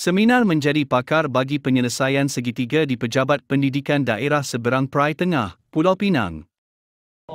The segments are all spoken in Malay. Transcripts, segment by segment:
Seminar menjadi pakar bagi penyelesaian segitiga di Pejabat Pendidikan Daerah Seberang Perai Tengah, Pulau Pinang.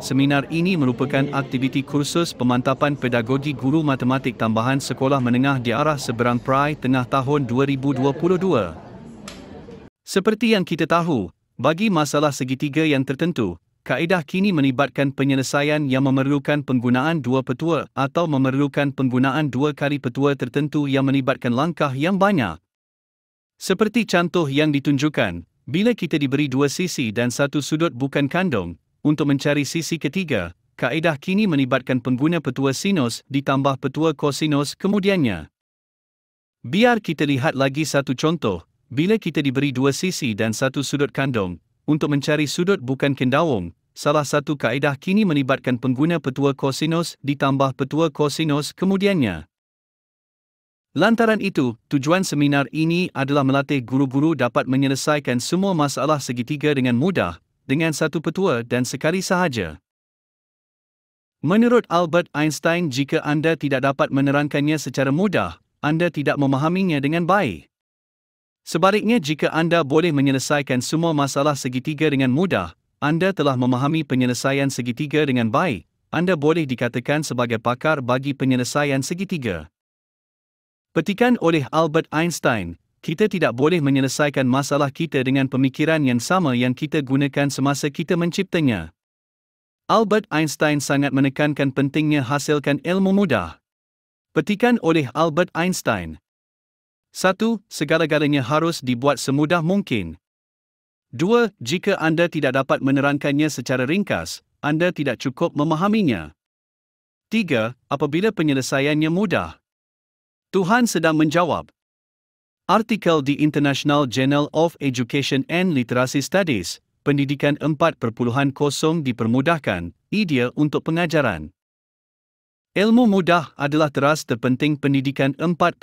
Seminar ini merupakan aktiviti kursus pemantapan pedagogi guru matematik tambahan Sekolah Menengah Daerah Seberang Perai Tengah tahun 2022. Seperti yang kita tahu, bagi masalah segitiga yang tertentu, kaedah kini melibatkan penyelesaian yang memerlukan penggunaan dua petua atau memerlukan penggunaan dua kali petua tertentu yang melibatkan langkah yang banyak. Seperti contoh yang ditunjukkan, bila kita diberi dua sisi dan satu sudut bukan kandung, untuk mencari sisi ketiga, kaedah kini melibatkan pengguna petua sinus ditambah petua kosinus kemudiannya. Biar kita lihat lagi satu contoh, bila kita diberi dua sisi dan satu sudut kandung, untuk mencari sudut bukan kendawung, salah satu kaedah kini melibatkan pengguna petua kosinus ditambah petua kosinus kemudiannya. Lantaran itu, tujuan seminar ini adalah melatih guru-guru dapat menyelesaikan semua masalah segitiga dengan mudah, dengan satu petua dan sekali sahaja. Menurut Albert Einstein, jika anda tidak dapat menerangkannya secara mudah, anda tidak memahaminya dengan baik. Sebaliknya, jika anda boleh menyelesaikan semua masalah segitiga dengan mudah, anda telah memahami penyelesaian segitiga dengan baik, anda boleh dikatakan sebagai pakar bagi penyelesaian segitiga. Petikan oleh Albert Einstein, kita tidak boleh menyelesaikan masalah kita dengan pemikiran yang sama yang kita gunakan semasa kita menciptanya. Albert Einstein sangat menekankan pentingnya hasilkan ilmu mudah. Petikan oleh Albert Einstein. 1. Segala-galanya harus dibuat semudah mungkin. 2. Jika anda tidak dapat menerangkannya secara ringkas, anda tidak cukup memahaminya. 3. Apabila penyelesaiannya mudah. Tuhan sedang menjawab. Artikel di International Journal of Education and Literacy Studies, Pendidikan 4.0 dipermudahkan, idea untuk pengajaran. Ilmu mudah adalah teras terpenting pendidikan 4.0.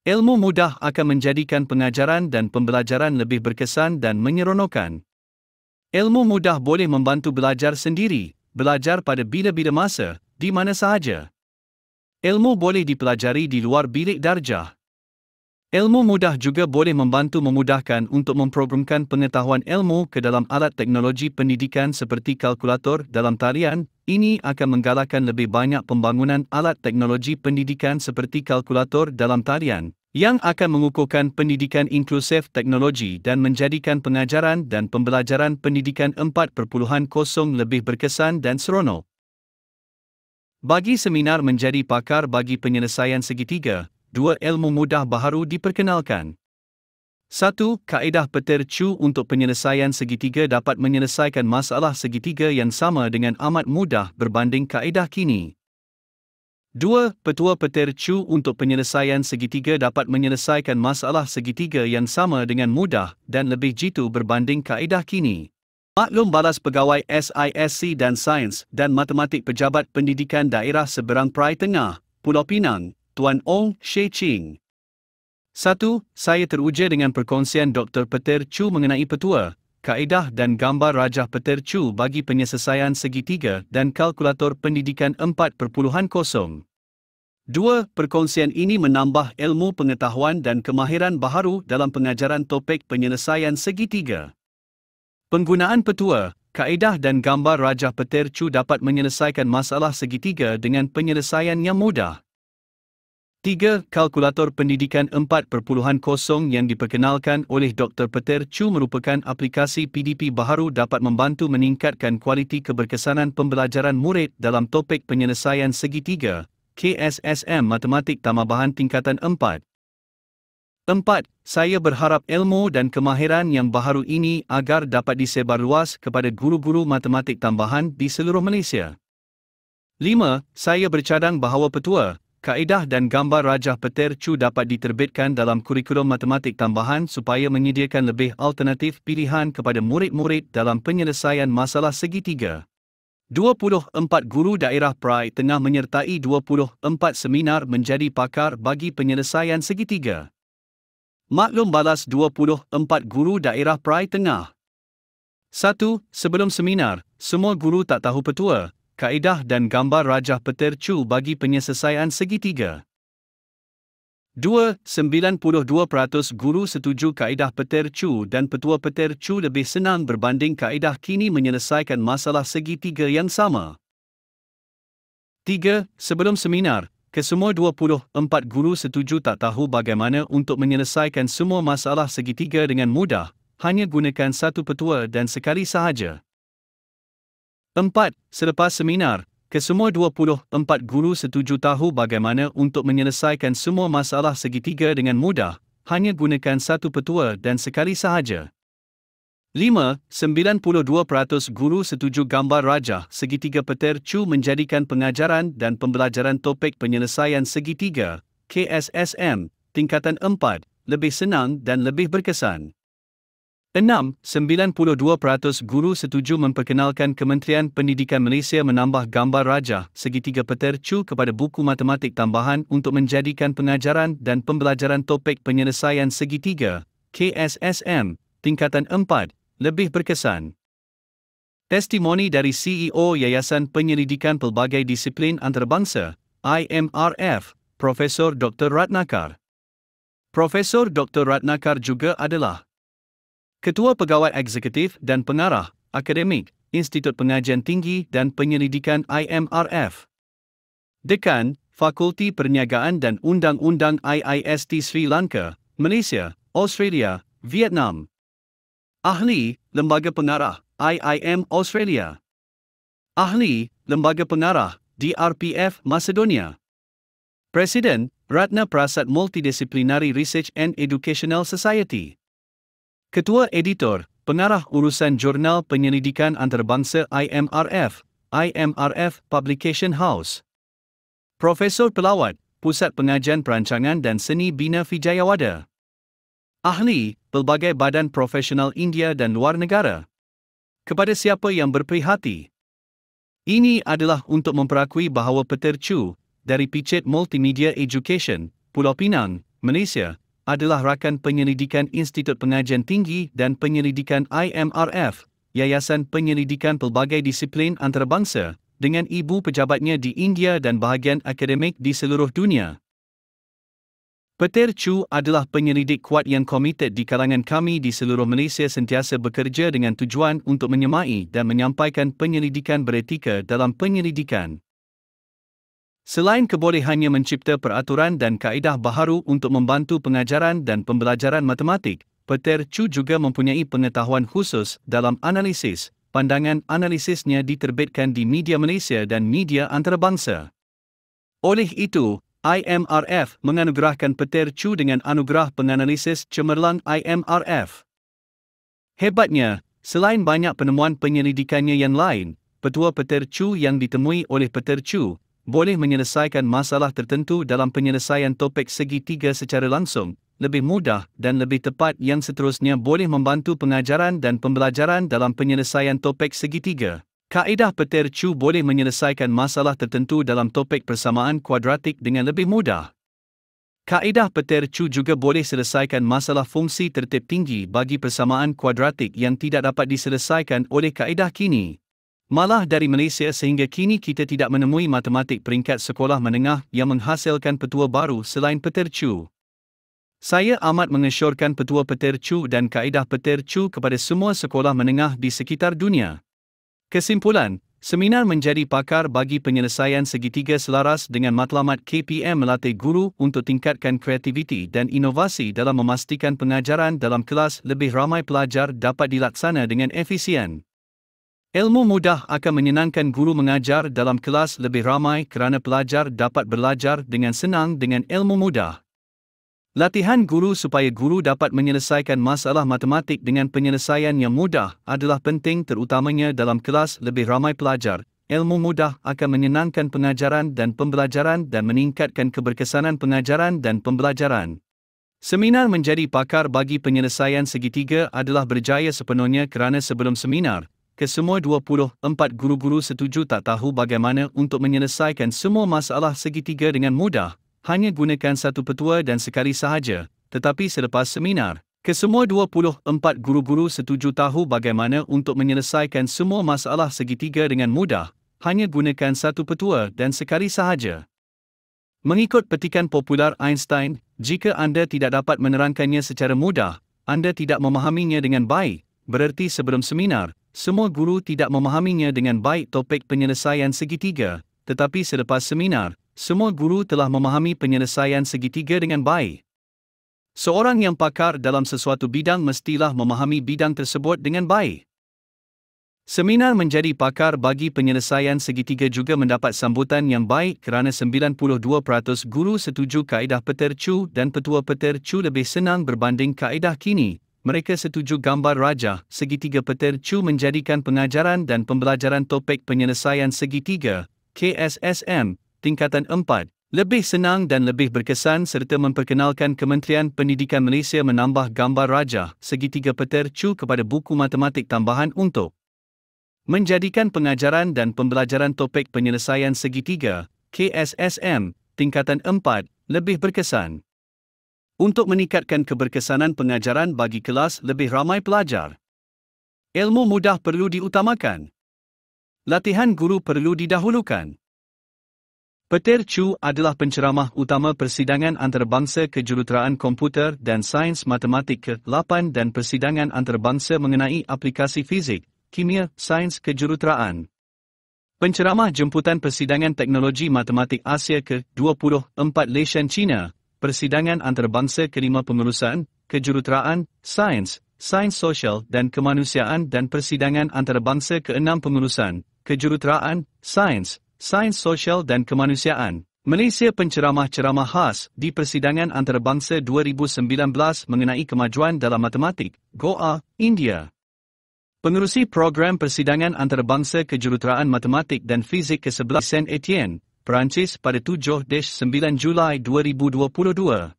Ilmu mudah akan menjadikan pengajaran dan pembelajaran lebih berkesan dan menyeronokkan. Ilmu mudah boleh membantu belajar sendiri, belajar pada bila-bila masa, di mana sahaja. Ilmu boleh dipelajari di luar bilik darjah. Ilmu mudah juga boleh membantu memudahkan untuk memprogramkan pengetahuan ilmu ke dalam alat teknologi pendidikan seperti kalkulator dalam talian. Ini akan menggalakkan lebih banyak pembangunan alat teknologi pendidikan seperti kalkulator dalam talian, yang akan mengukuhkan pendidikan inklusif teknologi dan menjadikan pengajaran dan pembelajaran pendidikan 4.0 lebih berkesan dan seronok. Bagi seminar menjadi pakar bagi penyelesaian segitiga, dua ilmu mudah baharu diperkenalkan. 1. Kaedah petir Chu untuk penyelesaian segitiga dapat menyelesaikan masalah segitiga yang sama dengan amat mudah berbanding kaedah kini. 2. Petua petir Chu untuk penyelesaian segitiga dapat menyelesaikan masalah segitiga yang sama dengan mudah dan lebih jitu berbanding kaedah kini. Maklum balas pegawai SISC dan Sains dan Matematik Pejabat Pendidikan Daerah Seberang Perai Tengah, Pulau Pinang, Tuan Ong Sheh Ching. 1. Saya teruja dengan perkongsian Dr. Petir Chu mengenai petua, kaedah dan gambar rajah Petir Chu bagi penyelesaian segitiga dan kalkulator pendidikan 4.0. 2. Perkongsian ini menambah ilmu pengetahuan dan kemahiran baharu dalam pengajaran topik penyelesaian segitiga. Penggunaan petua, kaedah dan gambar rajah Petir Chu dapat menyelesaikan masalah segitiga dengan penyelesaian yang mudah. 3. Kalkulator pendidikan 4.0 yang diperkenalkan oleh Dr. Petir Chu merupakan aplikasi PDP baharu dapat membantu meningkatkan kualiti keberkesanan pembelajaran murid dalam topik penyelesaian segitiga, KSSM Matematik Tambahan Tingkatan 4. 4. Saya berharap ilmu dan kemahiran yang baharu ini agar dapat disebarluas kepada guru-guru matematik tambahan di seluruh Malaysia. 5. Saya bercadang bahawa petua, kaedah dan gambar rajah Petir Chu dapat diterbitkan dalam kurikulum matematik tambahan supaya menyediakan lebih alternatif pilihan kepada murid-murid dalam penyelesaian masalah segitiga. 24 guru daerah Perai Tengah menyertai 24 seminar menjadi pakar bagi penyelesaian segitiga. Maklum balas 24 guru daerah Perai Tengah. 1. Sebelum seminar, semua guru tak tahu petua, kaedah dan gambar rajah Petir Chu bagi penyelesaian segitiga. 92% guru setuju kaedah petir Chu dan petua petir Chu lebih senang berbanding kaedah kini menyelesaikan masalah segitiga yang sama. 3. Sebelum seminar, kesemua 24 guru setuju tak tahu bagaimana untuk menyelesaikan semua masalah segitiga dengan mudah, hanya gunakan satu petua dan sekali sahaja. 4. Selepas seminar, kesemua 24 guru setuju tahu bagaimana untuk menyelesaikan semua masalah segitiga dengan mudah, hanya gunakan satu petua dan sekali sahaja. 5. 92% guru setuju gambar rajah segitiga petir Chu menjadikan pengajaran dan pembelajaran topik penyelesaian segitiga, KSSM, tingkatan 4, lebih senang dan lebih berkesan. 6. 92% guru setuju memperkenalkan Kementerian Pendidikan Malaysia menambah gambar rajah segitiga petir Chu kepada buku matematik tambahan untuk menjadikan pengajaran dan pembelajaran topik penyelesaian segitiga, KSSM, tingkatan 4, lebih berkesan. Testimoni dari CEO Yayasan Penyelidikan Pelbagai Disiplin Antarabangsa, IMRF, Profesor Dr. Ratnakar. Profesor Dr. Ratnakar juga adalah Ketua Pegawai Eksekutif dan Pengarah Akademik Institut Pengajian Tinggi dan Penyelidikan IMRF. Dekan Fakulti Perniagaan dan Undang-Undang IIST Sri Lanka, Malaysia, Australia, Vietnam. Ahli Lembaga Pengarah IIM Australia. Ahli Lembaga Pengarah DRPF Macedonia. Presiden Ratna Prasad Multidisciplinary Research and Educational Society. Ketua Editor, Pengarah Urusan Jurnal Penyelidikan Antarabangsa IMRF, IMRF Publication House. Profesor Pelawat, Pusat Pengajian Perancangan dan Seni Bina Vijayawada. Ahli, pelbagai badan profesional India dan luar negara. Kepada siapa yang berperhati, ini adalah untuk memperakui bahawa petir Chu, dari Pichet Multimedia Education, Pulau Pinang, Malaysia, adalah rakan penyelidikan Institut Pengajian Tinggi dan Penyelidikan IMRF, Yayasan Penyelidikan Pelbagai Disiplin Antarabangsa, dengan ibu pejabatnya di India dan bahagian akademik di seluruh dunia. Petir Chu adalah penyelidik kuat yang komited di kalangan kami di seluruh Malaysia sentiasa bekerja dengan tujuan untuk menyemai dan menyampaikan penyelidikan beretika dalam penyelidikan. Selain kebolehannya mencipta peraturan dan kaedah baharu untuk membantu pengajaran dan pembelajaran matematik, petir Chu juga mempunyai pengetahuan khusus dalam analisis. Pandangan analisisnya diterbitkan di media Malaysia dan media antarabangsa. Oleh itu, IMRF menganugerahkan petir Chu dengan anugerah penganalisis cemerlang IMRF. Hebatnya, selain banyak penemuan penyelidikannya yang lain, petua petir Chu yang ditemui oleh petir Chu boleh menyelesaikan masalah tertentu dalam penyelesaian topik segitiga secara langsung, lebih mudah dan lebih tepat yang seterusnya boleh membantu pengajaran dan pembelajaran dalam penyelesaian topik segitiga. Kaedah petir Chu boleh menyelesaikan masalah tertentu dalam topik persamaan kuadratik dengan lebih mudah. Kaedah petir Chu juga boleh selesaikan masalah fungsi tertib tinggi bagi persamaan kuadratik yang tidak dapat diselesaikan oleh kaedah kini. Malah dari Malaysia sehingga kini kita tidak menemui matematik peringkat sekolah menengah yang menghasilkan petua baru selain petir Chu. Saya amat mengesyorkan petua petir Chu dan kaedah petir Chu kepada semua sekolah menengah di sekitar dunia. Kesimpulan, seminar menjadi pakar bagi penyelesaian segitiga selaras dengan matlamat KPM melatih guru untuk tingkatkan kreativiti dan inovasi dalam memastikan pengajaran dalam kelas lebih ramai pelajar dapat dilaksana dengan efisien. Ilmu mudah akan menyenangkan guru mengajar dalam kelas lebih ramai kerana pelajar dapat belajar dengan senang dengan ilmu mudah. Latihan guru supaya guru dapat menyelesaikan masalah matematik dengan penyelesaian yang mudah adalah penting terutamanya dalam kelas lebih ramai pelajar. Ilmu mudah akan menyenangkan pengajaran dan pembelajaran dan meningkatkan keberkesanan pengajaran dan pembelajaran. Seminar menjadi pakar bagi penyelesaian segitiga adalah berjaya sepenuhnya kerana sebelum seminar, kesemua 24 guru-guru setuju tak tahu bagaimana untuk menyelesaikan semua masalah segitiga dengan mudah, hanya gunakan satu petua dan sekali sahaja. Tetapi selepas seminar, kesemua 24 guru-guru setuju tahu bagaimana untuk menyelesaikan semua masalah segitiga dengan mudah, hanya gunakan satu petua dan sekali sahaja. Mengikut petikan popular Einstein, Jika anda tidak dapat menerangkannya secara mudah, anda tidak memahaminya dengan baik, bererti sebelum seminar, semua guru tidak memahaminya dengan baik topik penyelesaian segitiga, tetapi selepas seminar, semua guru telah memahami penyelesaian segitiga dengan baik. Seorang yang pakar dalam sesuatu bidang mestilah memahami bidang tersebut dengan baik. Seminar menjadi pakar bagi penyelesaian segitiga juga mendapat sambutan yang baik kerana 92% guru setuju kaedah Peter Chu dan petua Peter Chu lebih senang berbanding kaedah kini. Mereka setuju gambar rajah segitiga Peter Chu menjadikan pengajaran dan pembelajaran topik penyelesaian segitiga, KSSM, tingkatan 4, lebih senang dan lebih berkesan serta memperkenalkan Kementerian Pendidikan Malaysia menambah gambar rajah segitiga Peter Chu kepada buku matematik tambahan untuk menjadikan pengajaran dan pembelajaran topik penyelesaian segitiga, KSSM, tingkatan 4, lebih berkesan. Untuk meningkatkan keberkesanan pengajaran bagi kelas lebih ramai pelajar. Ilmu mudah perlu diutamakan. Latihan guru perlu didahulukan. Peter Chu adalah penceramah utama persidangan antarabangsa kejuruteraan komputer dan sains matematik ke-8 dan persidangan antarabangsa mengenai aplikasi fizik, kimia, sains kejuruteraan. Penceramah jemputan persidangan teknologi matematik Asia ke-24 Leshan China, persidangan antarabangsa ke-5 pengurusan, kejuruteraan, sains, sains sosial dan kemanusiaan dan persidangan antarabangsa ke-6 pengurusan, kejuruteraan, sains, sains sosial dan kemanusiaan. Malaysia penceramah-ceramah khas di persidangan antarabangsa 2019 mengenai kemajuan dalam matematik, Goa, India. Pengerusi program persidangan antarabangsa kejuruteraan matematik dan fizik ke-11 Saint Etienne, Perancis pada 7-9 Julai 2022.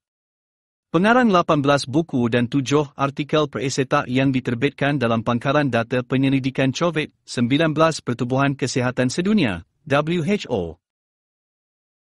Pengarang 18 buku dan 7 artikel peresetak yang diterbitkan dalam pangkalan data penyelidikan COVID-19 Pertubuhan Kesihatan Sedunia, WHO.